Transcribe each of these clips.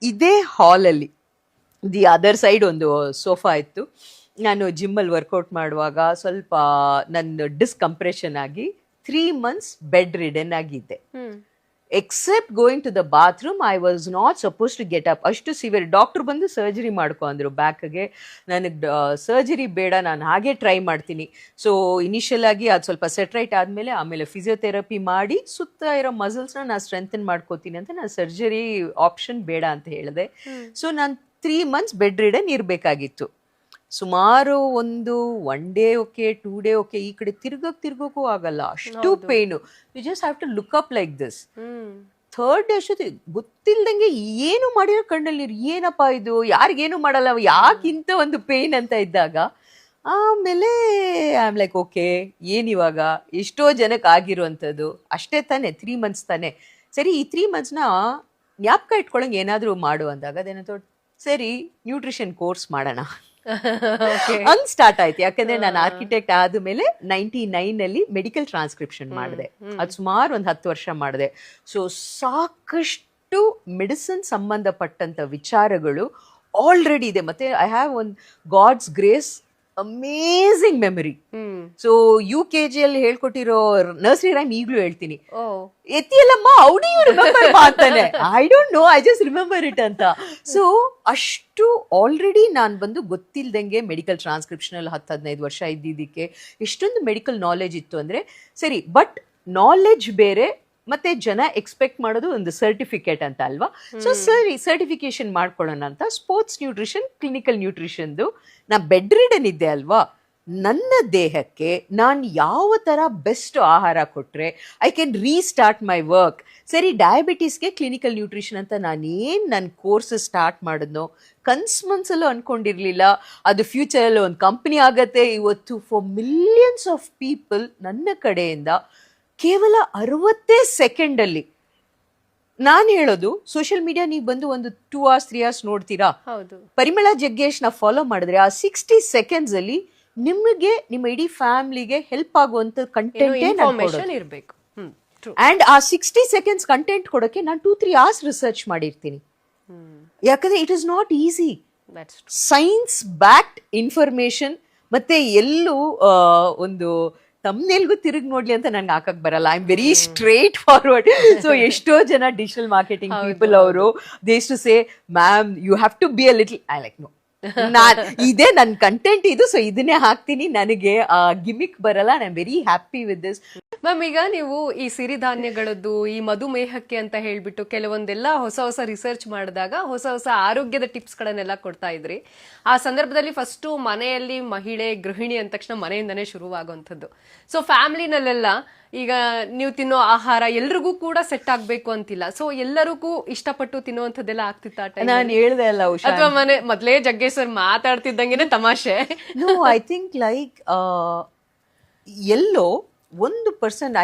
ಇದೇ ಹಾಲಲ್ಲಿ the other side ಒಂದು ಸೋಫಾ ಇತ್ತು. ನಾನು ಜಿಮ್ಮಲ್ಲಿ ವರ್ಕೌಟ್ ಮಾಡುವಾಗ ಸ್ವಲ್ಪ ನನ್ನ ಡಿಸ್ಕಂಪ್ರೆಷನ್ ಆಗಿ 3 months ಬೆಡ್ ರಿಡನ್ ಆಗಿದ್ದೆ. Except going to the bathroom I was not supposed to get up. ಅಷ್ಟು ಸಿವಿಯರ್. ಡಾಕ್ಟರ್ ಬಂದು ಸರ್ಜರಿ ಮಾಡ್ಕೊ ಅಂದ್ರು ಬ್ಯಾಕ್ಗೆ. ನನಗೆ ಸರ್ಜರಿ ಬೇಡ, ನಾನು ಹಾಗೆ ಟ್ರೈ ಮಾಡ್ತೀನಿ. ಸೊ ಇನಿಷಿಯಲ್ ಆಗಿ ಅದು ಸ್ವಲ್ಪ ಸೆಟ್ರೈಟ್ ಆಮೇಲೆ ಫಿಸಿಯೋಥೆರಪಿ ಮಾಡಿ ಸುತ್ತ ಇರೋ ಮಸಲ್ಸ್ನ ನಾನು ಸ್ಟ್ರೆಂಥನ್ ಮಾಡ್ಕೋತೀನಿ ಅಂತ ನಾನು ಸರ್ಜರಿ ಆಪ್ಷನ್ ಬೇಡ ಅಂತ ಹೇಳಿದೆ. ಸೊ ನಾನು 3 months ಬೆಡ್ ರಿಡನ್ ಇರಬೇಕಾಗಿತ್ತು. ಸುಮಾರು ಒಂದು 1 day ಓಕೆ, 2 day ಓಕೆ, ಈ ಕಡೆ ತಿರ್ಗೋಕ್ಕೂ ಆಗಲ್ಲ, ಅಷ್ಟು pain. You just have to look up like this. 3rd day ಅಷ್ಟೊತ್ತಿ ಗೊತ್ತಿಲ್ದಂಗೆ ಏನು ಮಾಡಿರೋ ಕಣ್ಣಲ್ಲಿ ನೀರು, ಏನಪ್ಪಾ ಇದು, ಯಾರಿಗೇನು ಮಾಡಲ್ಲ, ಯಾಕಿಂತ ಒಂದು ಪೇನ್ ಅಂತ ಇದ್ದಾಗ ಆಮೇಲೆ ಐ ಆಮ್ ಲೈಕ್ ಓಕೆ, ಏನಿವಾಗ ಎಷ್ಟೋ ಜನಕ್ಕೆ ಆಗಿರುವಂಥದ್ದು ಅಷ್ಟೇ ತಾನೆ, 3 months ತಾನೆ, ಸರಿ ಈ 3 monthsನ ಜ್ಞಾಪಕ ಇಟ್ಕೊಳಂಗೆ ಏನಾದರೂ ಮಾಡು ಅಂದಾಗ ಅದೇನೋ ಸರಿ ನ್ಯೂಟ್ರಿಷನ್ ಕೋರ್ಸ್ ಮಾಡೋಣ ಹಂಗ್ ಸ್ಟಾರ್ಟ್ ಆಯ್ತು. ಯಾಕಂದ್ರೆ ನಾನು ಆರ್ಕಿಟೆಕ್ಟ್ ಆದ್ಮೇಲೆ 99 ಮೆಡಿಕಲ್ ಟ್ರಾನ್ಸ್ಕ್ರಿಪ್ಷನ್ ಮಾಡಿದೆ. ಅದು ಸುಮಾರು ಒಂದು 10 ವರ್ಷ ಮಾಡಿದೆ. ಸೊ ಸಾಕಷ್ಟು ಮೆಡಿಸಿನ್ ಸಂಬಂಧಪಟ್ಟಂತ ವಿಚಾರಗಳು ಆಲ್ರೆಡಿ ಇದೆ. ಮತ್ತೆ I have one God's grace amazing memory. So UKG ಅಲ್ಲಿ ಹೇಳ್ಕೊಟ್ಟಿರೋ ನರ್ಸರಿ ರೈಮ್ ಈಗಲೂ ಹೇಳ್ತೀನಿ. ಎತ್ತಿಯಲ್ಲಮ್ಮ ಔಡಿ ಅಂತಾನೆ, I don't know, I just remember it ಅಂತ. ಸೊ ಅಷ್ಟು ಆಲ್ರೆಡಿ ನಾನು ಬಂದು ಗೊತ್ತಿಲ್ದಂಗೆ ಮೆಡಿಕಲ್ ಟ್ರಾನ್ಸ್ಕ್ರಿಪ್ಷನ್ ಅಲ್ಲಿ 10-15 ವರ್ಷ ಇದ್ದಿದ್ದಕ್ಕೆ ಎಷ್ಟೊಂದು ಮೆಡಿಕಲ್ ನಾಲೆಜ್ ಇತ್ತು ಅಂದ್ರೆ ಸರಿ. ಬಟ್ ನಾಲೆಜ್ ಬೇರೆ, ಮತ್ತೆ ಜನ ಎಕ್ಸ್ಪೆಕ್ಟ್ ಮಾಡೋದು ಒಂದು ಸರ್ಟಿಫಿಕೇಟ್ ಅಂತ ಅಲ್ವಾ. ಸೊ ಸರಿ, ಸರ್ಟಿಫಿಕೇಶನ್ ಮಾಡ್ಕೊಳ್ಳೋಣ ಅಂತ ಸ್ಪೋರ್ಟ್ಸ್ ನ್ಯೂಟ್ರಿಷನ್, ಕ್ಲಿನಿಕಲ್ ನ್ಯೂಟ್ರಿಷನ್ದು ನಾ ಬೆಡ್ ರಿಡನ್ ಇದ್ದೆ ಅಲ್ವಾ. ನನ್ನ ದೇಹಕ್ಕೆ ನಾನು ಯಾವ ಥರ ಬೆಸ್ಟ್ ಆಹಾರ ಕೊಟ್ಟರೆ I can restart my work. ಸರಿ, ಡಯಾಬಿಟೀಸ್ಗೆ ಕ್ಲಿನಿಕಲ್ ನ್ಯೂಟ್ರಿಷನ್ ಅಂತ ನಾನೇನು ನನ್ನ ಕೋರ್ಸ್ ಸ್ಟಾರ್ಟ್ ಮಾಡಿದ್ನೋ ಕನ್ಸ್ಮನ್ಸಲ್ಲೂ ಅಂದ್ಕೊಂಡಿರಲಿಲ್ಲ ಅದು ಫ್ಯೂಚರಲ್ಲಿ ಒಂದು ಕಂಪ್ನಿ ಆಗತ್ತೆ. ಇವತ್ತು ಫಾರ್ ಮಿಲಿಯನ್ಸ್ ಆಫ್ ಪೀಪಲ್ ನನ್ನ ಕಡೆಯಿಂದ ಕೇವಲ 60 ಸೆಕೆಂಡಲ್ಲಿ ನಾನು ಹೇಳೋದು, ಸೋಷಿಯಲ್ ಮೀಡಿಯಾ ನೀವು ಬಂದು ಒಂದು 2 hours 3 hours ನೋಡ್ತೀರಾ, ಪರಿಮಳ ಜಗ್ಗೇಶ್ ನ ಫಾಲೋ ಮಾಡಿದ್ರೆ ಆ 60 seconds ಅಲ್ಲಿ ನಿಮಗೆ ನಿಮ್ಮ ಇಡೀ ಫ್ಯಾಮಿಲಿಗೆ ಹೆಲ್ಪ್ ಆಗುವಂತ ಕಂಟೆಂಟ್ ಇರಬೇಕು. ಅಂಡ್ ಆ 60 seconds ಕಂಟೆಂಟ್ ಕೊಡೋಕೆ ನಾನು 2-3 hours ರಿಸರ್ಚ್ ಮಾಡಿರ್ತೀನಿ. ಯಾಕಂದ್ರೆ it is not easy. Science backed information. ಮತ್ತೆ ಎಲ್ಲೂ ಒಂದು ತಮ್ಮನೆಲ್ಗೂ ತಿರುಗಿ ನೋಡ್ಲಿ ಅಂತ ನನ್ಗೆ ಹಾಕಕ್ ಬರಲ್ಲ. I am very straightforward. So ಎಷ್ಟೋ ಜನ ಡಿಜಿಟಲ್ ಮಾರ್ಕೆಟಿಂಗ್ ಪೀಪಲ್ ಅವರು they use to say ma'am you have to be a little. I like no, ಇದೇ ನನ್ನ ಕಂಟೆಂಟ್ ಇದು, ಸೊ ಇದನ್ನೇ ಹಾಕ್ತೀನಿ, ನನಗೆ ಗಿಮಿಕ್ ಬರಲ್ಲ. I am very happy with this. Ma'am, ಈಗ ನೀವು ಈ ಸಿರಿಧಾನ್ಯಗಳದ್ದು ಈ ಮಧುಮೇಹಕ್ಕೆ ಅಂತ ಹೇಳ್ಬಿಟ್ಟು ಕೆಲವೊಂದೆಲ್ಲ ಹೊಸ ರಿಸರ್ಚ್ ಮಾಡಿದಾಗ ಹೊಸ ಆರೋಗ್ಯದ ಟಿಪ್ಸ್ ಗಳನ್ನೆಲ್ಲ ಕೊಡ್ತಾ ಇದ್ರಿ. ಆ ಸಂದರ್ಭದಲ್ಲಿ ಫಸ್ಟ್ ಮನೆಯಲ್ಲಿ ಮಹಿಳೆ ಗೃಹಿಣಿ ಅಂದ ತಕ್ಷಣ ಮನೆಯಿಂದನೇ ಶುರುವಾಗುವಂಥದ್ದು. ಸೊ ಫ್ಯಾಮಿಲಿನಲ್ಲೆಲ್ಲ ಈಗ ನೀವು ತಿನ್ನೋ ಆಹಾರ ಎಲ್ರಿಗೂ ಕೂಡ ಸೆಟ್ ಆಗ್ಬೇಕು ಅಂತಿಲ್ಲ. ಸೊ ಎಲ್ಲರಿಗೂ ಇಷ್ಟಪಟ್ಟು ತಿನ್ನುವಂಥದ್ದೆಲ್ಲ ಆಗ್ತಿತ್ತ? ನಾನು ಹೇಳ್ದೆ ಅಲ್ಲ, ಅಥವಾ ಮೊದ್ಲೇ ಜಗ್ಗೇಶ್ ಸರ್ ಮಾತಾಡ್ತಿದ್ದಂಗೆನೆ ತಮಾಷೆ? ನೋ, ಐ ಥಿಂಕ್ ಲೈಕ್ ಎಲ್ಲೋ 1%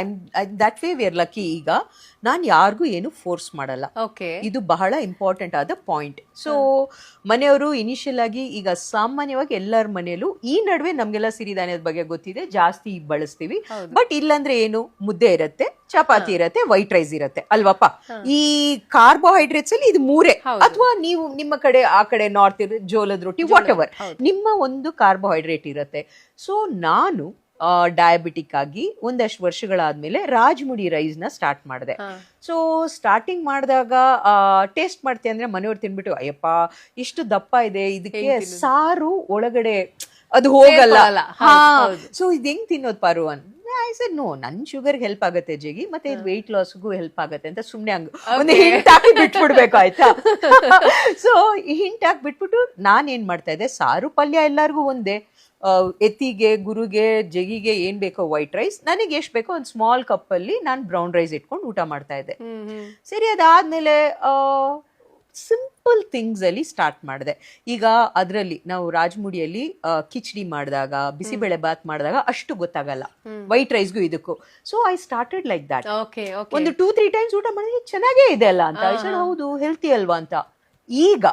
that way we are lucky. ಈಗ ನಾನು ಯಾರಿಗೂ ಏನು ಫೋರ್ಸ್ ಮಾಡಲ್ಲ. ಇದು ಬಹಳ ಇಂಪಾರ್ಟೆಂಟ್ ಆದ ಪಾಯಿಂಟ್. ಸೊ ಮನೆಯವರು ಇನಿಷಿಯಲ್ ಆಗಿ, ಈಗ ಸಾಮಾನ್ಯವಾಗಿ ಎಲ್ಲರ ಮನೆಯಲ್ಲೂ ಈ ನಡುವೆ ನಮ್ಗೆಲ್ಲ ಸಿರಿಧಾನ್ಯದ ಬಗ್ಗೆ ಗೊತ್ತಿದೆ, ಜಾಸ್ತಿ ಬಳಸ್ತೀವಿ. ಬಟ್ ಇಲ್ಲಾಂದ್ರೆ ಏನು, ಮುದ್ದೆ ಇರತ್ತೆ, ಚಪಾತಿ ಇರತ್ತೆ, ವೈಟ್ ರೈಸ್ ಇರತ್ತೆ ಅಲ್ವಪ್ಪ. ಈ ಕಾರ್ಬೋಹೈಡ್ರೇಟ್ಸ್ ಅಲ್ಲಿ ಇದು 3. ಅಥವಾ ನೀವು ನಿಮ್ಮ ಕಡೆ ಆ ಕಡೆ ನಾರ್ತ್ ಜೋಳದ ರೊಟ್ಟಿ, ವಾಟ್ ಎವರ್, ನಿಮ್ಮ ಒಂದು ಕಾರ್ಬೋಹೈಡ್ರೇಟ್ ಇರತ್ತೆ. ಸೊ ನಾನು ಡಯಾಬಿಟಿಕ್ ಆಗಿ ಒಂದಷ್ಟು ವರ್ಷಗಳಾದ್ಮೇಲೆ ರಾಜ್ಮುಡಿ ರೈಸ್ ನ ಸ್ಟಾರ್ಟ್ ಮಾಡಿದೆ. ಸೊ ಸ್ಟಾರ್ಟಿಂಗ್ ಮಾಡಿದಾಗ ಟೇಸ್ಟ್ ಮಾಡ್ತೆ ಅಂದ್ರೆ ಮನೆಯವ್ರು ತಿನ್ಬಿಟ್ಟು ಅಯ್ಯಪ್ಪ ಇಷ್ಟು ದಪ್ಪ ಇದೆ, ಇದಕ್ಕೆ ಸಾರು ಒಳಗಡೆ ಅದು ಹೋಗಲ್ಲ. ಸೊ ಇದು ಹೆಂಗ್ ತಿನ್ನೋದು ಪಾರು ಅನ್ ಐ ಸೆಡ್ ನೋ, ನನ್ ಶುಗರ್ ಹೆಲ್ಪ್ ಆಗತ್ತೆ ಜಗಿ, ಮತ್ತೆ ಇದು ವೆಯ್ಟ್ ಲಾಸ್ಗೂ ಹೆಲ್ಪ್ ಆಗತ್ತೆ ಅಂತ ಸುಮ್ನೆ ಹಂಗ ಒಂದು ಹಿಂಟ್ ಹಾಕಿ ಬಿಟ್ಬಿಡ್ಬೇಕು ಆಯ್ತಾ. ಸೊ ಹಿಂಟ್ ಹಾಕಿ ಬಿಟ್ಬಿಟ್ಟು ನಾನೇನ್ ಮಾಡ್ತಾ ಇದ್ದೆ, ಸಾರು ಪಲ್ಯ ಎಲ್ಲಾರ್ಗು ಒಂದೇ, ಎತ್ತಿಗೆ ಗುರುಗೆ ಜಗಿಗೆ ಏನ್ ಬೇಕೋ ವೈಟ್ ರೈಸ್, ನನಗೆ ಎಷ್ಟು ಬೇಕೋ ಒಂದು ಸ್ಮಾಲ್ ಕಪ್ ಅಲ್ಲಿ ನಾನು ಬ್ರೌನ್ ರೈಸ್ ಇಟ್ಕೊಂಡು ಊಟ ಮಾಡ್ತಾ ಇದ್ದೆ. ಸರಿ, ಅದಾದ್ಮೇಲೆ ಸಿಂಪಲ್ ಥಿಂಗ್ಸ್ ಅಲ್ಲಿ ಸ್ಟಾರ್ಟ್ ಮಾಡಿದೆ. ಈಗ ಅದರಲ್ಲಿ ನಾವು ರಾಜ್ಮುಡಿಯಲ್ಲಿ ಕಿಚಡಿ ಮಾಡಿದಾಗ, ಬಿಸಿಬೇಳೆ ಬಾತ್ ಮಾಡಿದಾಗ ಅಷ್ಟು ಗೊತ್ತಾಗಲ್ಲ ವೈಟ್ ರೈಸ್ಗೂ ಇದಕ್ಕೂ. So I started like that. ಒಂದು 2-3 times ಊಟ ಮಾಡಿದ್ರೆ ಚೆನ್ನಾಗೇ ಇದೆ ಅಲ್ಲ ಅಂತ, ಹೌದು ಹೆಲ್ತಿ ಅಲ್ವಾ ಅಂತ. ಈಗ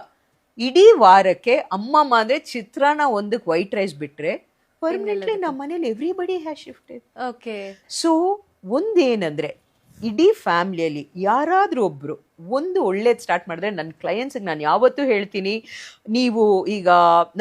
ಇಡೀ ವಾರಕ್ಕೆ ಅಮ್ಮಮ್ಮ ಅಂದ್ರೆ ಚಿತ್ರಾನ್ನ ಒಂದಕ್ಕೆ ವೈಟ್ ರೈಸ್ ಬಿಟ್ರೆ ಪರ್ಮನೆಂಟ್ಲಿ ನಮ್ಮ ಮನೇಲಿ ಎವ್ರಿಬಡಿ ಹ್ಯಾಸ್ ಶಿಫ್ಟೆಡ್. ಸೊ ಒಂದೇನಂದ್ರೆ ಇಡೀ ಫ್ಯಾಮಿಲಿಯಲ್ಲಿ ಯಾರಾದ್ರೂ ಒಬ್ರು ಒಂದು ಒಳ್ಳೇದು ಸ್ಟಾರ್ಟ್ ಮಾಡಿದ್ರೆ ನನ್ನ ಕ್ಲೈಂಟ್ಸ್ಗೆ ನಾನು ಯಾವತ್ತೂ ಹೇಳ್ತೀನಿ, ನೀವು ಈಗ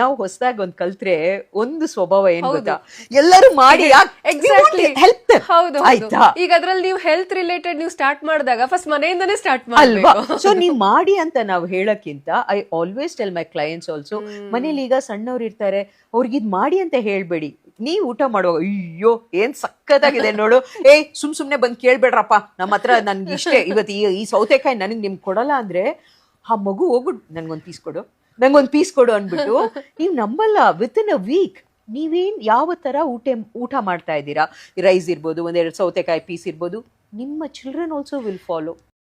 ನಾವು ಹೊಸದಾಗಿ ಒಂದು ಕಲ್ತ್ರೆ ಒಂದು ಸ್ವಭಾವ ಏನ್ ಗೊತ್ತಾ, ಎಲ್ಲರೂ ಮಾಡಿ ಎಕ್ಸಾಕ್ಟ್ಲಿ ಹೆಲ್ಪ್ ಹೌದು ಆಯ್ತಾ. ಈಗ ಅದ್ರಲ್ಲಿ ನೀವು ಹೆಲ್ತ್ ರಿಲೇಟೆಡ್ ನೀವು ಸ್ಟಾರ್ಟ್ ಮಾಡಿದಾಗ ಫಸ್ಟ್ ಮನೆಯಿಂದನೇ ಸ್ಟಾರ್ಟ್ ಅಲ್ವಾ? ಮಾಡ್ಬೇಕು. ಸೊ ನೀವ್ ಮಾಡಿ ಅಂತ ನಾವು ಹೇಳಕ್ಕಿಂತ I always tell my clients also, ಮನೇಲಿ ಈಗ ಸಣ್ಣವ್ರು ಇರ್ತಾರೆ, ಅವ್ರಿಗೆ ಇದ್ ಮಾಡಿ ಅಂತ ಹೇಳ್ಬೇಡಿ. ನೀವ್ ಊಟ ಮಾಡುವಾಗ ಅಯ್ಯೋ ಏನ್ ಸಖತ್ತಾಗಿದೆ ನೋಡು, ಸುಮ್ನೆ ಬಂದ್ ಕೇಳ್ಬೇಡ್ರಪ್ಪ ನಮ್ಮ ಹತ್ರ ನನ್ಗೆ ಇಷ್ಟೇ ಇವತ್ತು ಈ ಸೌತೆಕಾಯಿ ನನಗೆ ನಿಮ್ಗೆ ಕೊಡಲ್ಲ ಅಂದ್ರೆ ಆ ಮಗು ಹೋಗ್ಬಿಟ್ಟು ನನ್ಗೊಂದ್ ಪೀಸ್ ಕೊಡು ಅನ್ಬಿಟ್ಟು ನೀವ್ ನಂಬಲ್ಲ, ವಿತ್ ಇನ್ ಅ ವೀಕ್ ನೀವೇನ್ ಯಾವ ತರ ಊಟ ಮಾಡ್ತಾ ಇದ್ದೀರಾ, ರೈಸ್ ಇರ್ಬೋದು, ಒಂದೆರಡು ಸೌತೆಕಾಯಿ ಪೀಸ್ ಇರ್ಬೋದು, ನಿಮ್ಮ ಚಿಲ್ಡ್ರನ್ ಆಲ್ಸೋ ವಿಲ್ ಫಾಲೋ.